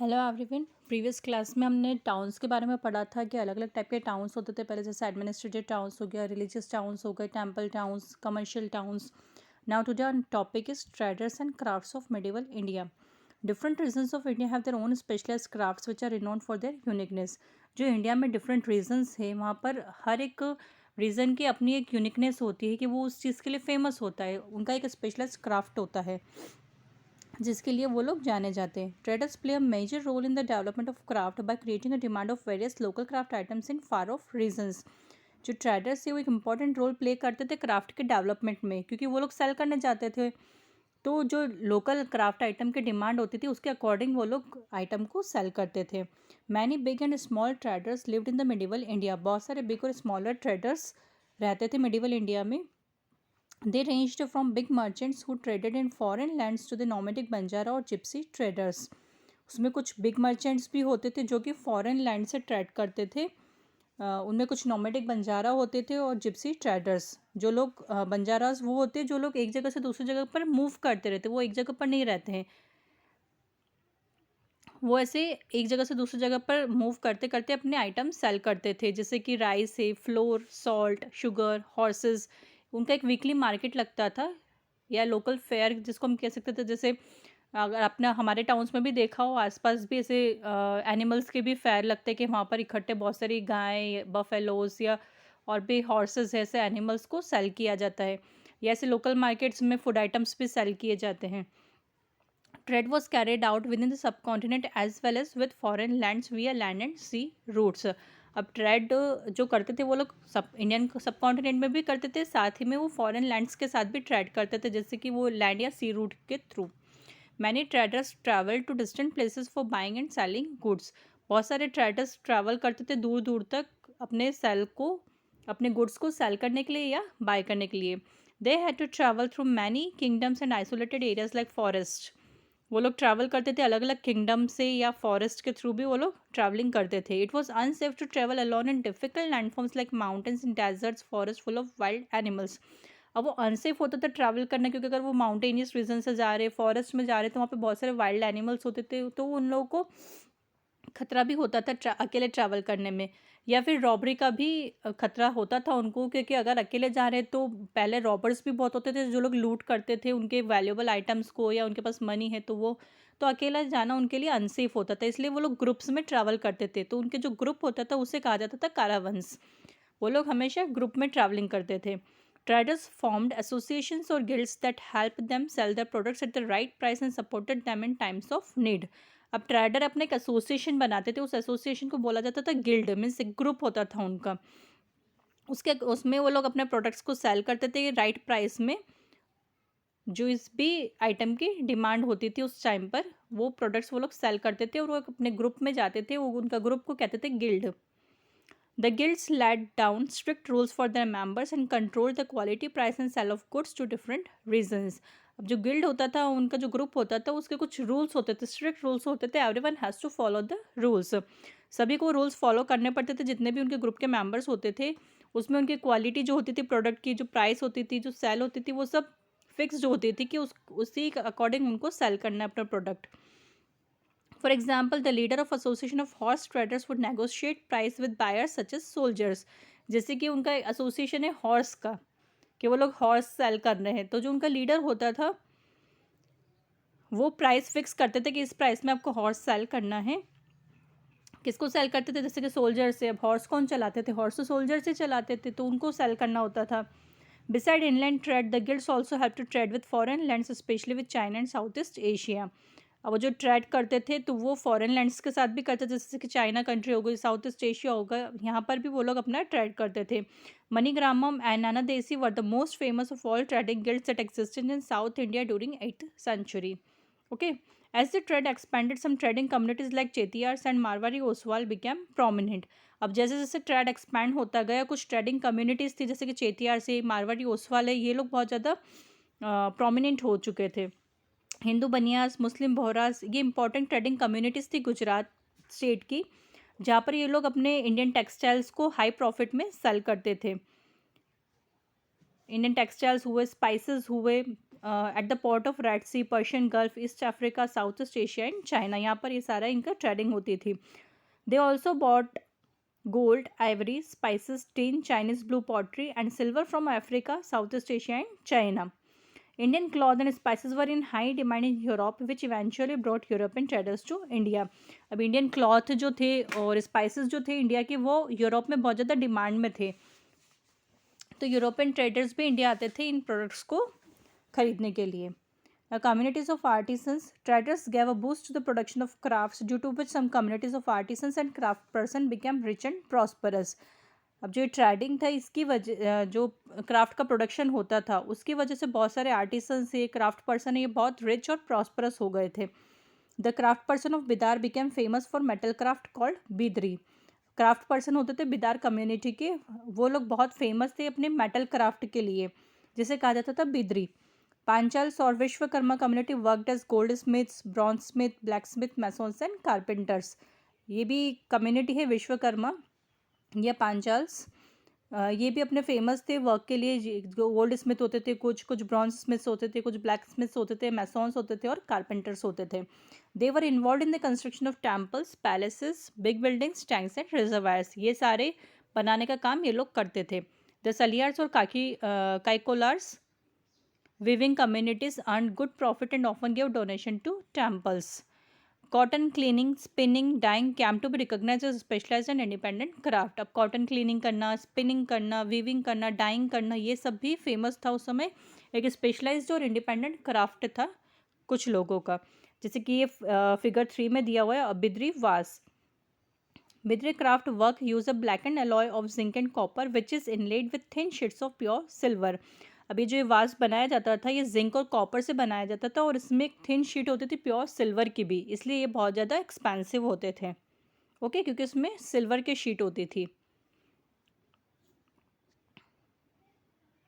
Hello everyone. Previous class में हमने towns के बारे में पढ़ा था कि अलग अलग टाइप के टाउन्स होते थे। पहले जैसे एडमिनिस्ट्रेटिव टाउन्स हो गया, रिलीजियस टाउन्स हो गए, temple towns, commercial towns. Now today our topic is traders and crafts of medieval India. Different regions of India have their own specialized crafts which are renowned for their uniqueness. जो India में different regions है, वहाँ पर हर एक reason की अपनी एक uniqueness होती है कि वो उस चीज़ के लिए फेमस होता है, उनका एक स्पेशलाइज्ड क्राफ्ट होता है जिसके लिए वो लोग जाने जाते हैं। Traders play a major role in the development of craft by creating a demand of various local craft items in far off regions. जो ट्रेडर्स थे वो एक इंपॉर्टेंट रोल प्ले करते थे क्राफ्ट के डेवलपमेंट में, क्योंकि वो लोग सेल करने जाते थे। तो जो लोकल क्राफ्ट आइटम की डिमांड होती थी उसके अकॉर्डिंग वो लोग आइटम को सेल करते थे। Many big and small traders lived in the medieval India. बहुत सारे बिग और स्मॉलर ट्रेडर्स रहते थे मिडिवल इंडिया में। They ranged from big merchants who traded in foreign lands to the nomadic Banjara और जिप्सी ट्रेडर्स। उसमें कुछ बिग मर्चेंट्स भी होते थे जो कि फॉरेन लैंड से ट्रेड करते थे। उनमें कुछ नोमेडिक बंजारा होते थे और जिप्सी ट्रेडर्स। जो लोग बंजारास वो होते हैं जो लोग एक जगह से दूसरी जगह पर मूव करते रहते, वो एक जगह पर नहीं रहते हैं। वो ऐसे एक जगह से दूसरी जगह पर मूव करते करते अपने आइटम सेल करते थे, जैसे कि राइस है, फ्लोर, सॉल्ट, शुगर, हॉर्सेस। उनका एक वीकली मार्केट लगता था या लोकल फेयर जिसको हम कह सकते थे। जैसे अगर आपने हमारे टाउन्स में भी देखा हो, आसपास भी ऐसे एनिमल्स के भी फेयर लगते हैं कि वहाँ पर इकट्ठे बहुत सारी गाय, बफेलोज या और भी हॉर्सेस ऐसे एनिमल्स को सेल किया जाता है। या ऐसे लोकल मार्केट्स में फूड आइटम्स भी सेल किए जाते हैं। Trade was carried out within the subcontinent as well as with foreign lands via land and sea routes. अब ट्रेड जो करते थे वो लोग सब इंडियन सब कॉन्टिनेंट में भी करते थे, साथ ही में वो फॉरेन लैंड्स के साथ भी ट्रेड करते थे, जैसे कि वो लैंड या सी रूट के through. Many traders travel to distant places for buying and selling goods. बहुत सारे ट्रेडर्स ट्रैवल करते थे दूर दूर तक अपने गुड्स को सेल करने के लिए या बाय करने के लिए। They had to travel through many kingdoms and isolated areas like forest. वो लोग ट्रैवल करते थे अलग अलग किंगडम से या फॉरेस्ट के थ्रू भी वो लोग ट्रैवलिंग करते थे। It was unsafe to travel alone in difficult landforms like mountains in deserts forest full of wild animals. अब वो अनसेफ होता था ट्रैवल करना, क्योंकि अगर वो माउंटेनियस रीजन से जा रहे, फॉरेस्ट में जा रहे, तो वहाँ पे बहुत सारे वाइल्ड एनिमल्स होते थे, तो उन लोगों को खतरा भी होता था अकेले ट्रैवल करने में। या फिर रॉबरी का भी खतरा होता था उनको, क्योंकि अगर अकेले जा रहे तो पहले रॉबर्स भी बहुत होते थे जो लोग लूट करते थे उनके वैल्यूएबल आइटम्स को, या उनके पास मनी है तो अकेला जाना उनके लिए अनसेफ होता था, इसलिए वो लोग ग्रुप्स में ट्रैवल करते थे। तो उनके जो ग्रुप होता था उसे कहा जाता था कारावंस। वो लोग हमेशा ग्रुप में ट्रैवलिंग करते थे। ट्रेडर्स फॉर्म्ड एसोसिएशंस और guilds that help them sell their products at the right price and supported them in times of need. अब ट्रेडर अपने एक एसोसिएशन बनाते थे, उस एसोसिएशन को बोला जाता था गिल्ड, मीन्स एक ग्रुप होता था उनका। उसमें वो लोग अपने प्रोडक्ट्स को सेल करते थे राइट प्राइस में। जो इस भी आइटम की डिमांड होती थी उस टाइम पर, वो प्रोडक्ट्स वो लोग सेल करते थे और वो अपने ग्रुप में जाते थे, वो उनका ग्रुप को कहते थे guild. The guilds laid down strict rules for their members and controlled the quality, price and sale of goods to different reasons. अब जो गिल्ड होता था, उनका जो ग्रुप होता था, उसके कुछ रूल्स होते थे, स्ट्रिक्ट रूल्स होते थे। Everyone has to follow the rules. सभी को रूल्स फॉलो करने पड़ते थे, जितने भी उनके ग्रुप के मेंबर्स होते थे। उसमें उनकी क्वालिटी जो होती थी प्रोडक्ट की, जो प्राइस होती थी, जो सेल होती थी, वो सब फिक्स्ड होती थी कि उसी के अकॉर्डिंग उनको सेल करना है अपना product. For example, the leader of association of horse traders would negotiate price with buyers such as soldiers. जैसे कि उनका एसोसिएशन है हॉर्स का, कि वो लोग हॉर्स सेल कर रहे हैं, तो जो उनका लीडर होता था वो प्राइस फिक्स करते थे कि इस प्राइस में आपको हॉर्स सेल करना है। किसको सेल करते थे? जैसे कि सोल्जर से। अब हॉर्स कौन चलाते थे? हॉर्स तो सोल्जर से चलाते थे, तो उनको सेल करना होता था। Beside inland trade, the guilds also help to trade with foreign lands, especially with China and Southeast Asia. अब वो जो ट्रेड करते थे तो वो फॉरेन लैंड्स के साथ भी करते थे, जैसे कि चाइना कंट्री हो गई, साउथ ईस्ट एशिया होगा, यहाँ पर भी वो लोग अपना ट्रेड करते थे। Manigramam and Nanadesi were the most famous of all trading guilds that existed in South India during 8th century. Okay, as the trade expanded, some trading communities like Chetiyars and Marwari Oswal became prominent. अब जैसे जैसे trade expand होता गया, कुछ trading communities थी, जैसे कि चेतियार से, मारवाड़ी ओसवाल है, ये लोग बहुत ज़्यादा प्रोमिनेंट हो चुके थे। हिंदू बनियास, मुस्लिम बोहरास, ये इंपॉर्टेंट ट्रेडिंग कम्युनिटीज़ थी गुजरात स्टेट की, जहाँ पर ये लोग अपने इंडियन टेक्सटाइल्स को हाई प्रॉफिट में सेल करते थे। इंडियन टेक्सटाइल्स हुए, स्पाइसेस हुए, at the port of Red Sea, Persian Gulf, East Africa, South East Asia and China, यहाँ पर ये सारा इनका ट्रेडिंग होती थी. They also bought gold, ivory, spices, tin, Chinese blue pottery, and silver from Africa, Southeast Asia, and China. Indian cloth and spices were in high demand in Europe, which eventually brought European traders to India. अब Indian cloth जो थे और spices जो थे India के, वो Europe में बहुत ज़्यादा डिमांड में थे, तो यूरोपियन ट्रेडर्स भी इंडिया आते थे इन प्रोडक्ट्स को खरीदने के लिए. Communities of artisans, traders gave a boost to the production of crafts, due to which some communities of artisans and craft person became rich and prosperous. अब जो ट्रेडिंग था इसकी वजह, जो क्राफ्ट का प्रोडक्शन होता था उसकी वजह से बहुत सारे आर्टिसन से क्राफ्ट पर्सन ये बहुत रिच और प्रॉस्परस हो गए थे. The craft person of Bidar became famous for metal craft called Bidri. Craft person होते थे बिदार कम्युनिटी के, वो लोग बहुत फेमस थे अपने मेटल क्राफ्ट के लिए, जिसे कहा जाता था Bidri. Panchals or Vishwakarma community worked as goldsmiths, bronzesmith, blacksmith, masons and carpenters. ये भी कम्युनिटी है विश्वकर्मा या पांचाल्स. ये भी अपने फेमस थे वर्क के लिए. गोल्ड स्मिथ होते थे, कुछ कुछ ब्रॉन्ज स्मिथ्स होते थे, कुछ ब्लैक स्मिथ्स होते थे, मैसॉन्स होते थे और कारपेंटर्स होते थे. They were involved in the construction of temples, palaces, big buildings, tanks and reservoirs. ये सारे बनाने का काम ये लोग करते थे. द सलियार्स और काइकोलार्स weaving communities earned good profit and often gave donation to temples. Cotton cleaning, spinning, dyeing came to be recognized as specialized and independent craft. अब कॉटन क्लीनिंग करना, स्पिनिंग करना, वीविंग करना, डाइंग करना, ये सब भी फेमस था उस समय. एक स्पेशलाइज्ड और इंडिपेंडेंट क्राफ्ट था कुछ लोगों का, जैसे कि ये फिगर 3 में दिया हुआ है. बिद्री वास. Bidri craft work use a black and alloy of zinc and copper which is inlaid with thin sheets of pure silver. अभी जो ये वास बनाया जाता था ये जिंक और कॉपर से बनाया जाता था और इसमें एक थिन शीट होती थी प्योर सिल्वर की भी, इसलिए ये बहुत ज़्यादा एक्सपेंसिव होते थे. ओके, क्योंकि इसमें सिल्वर की शीट होती थी.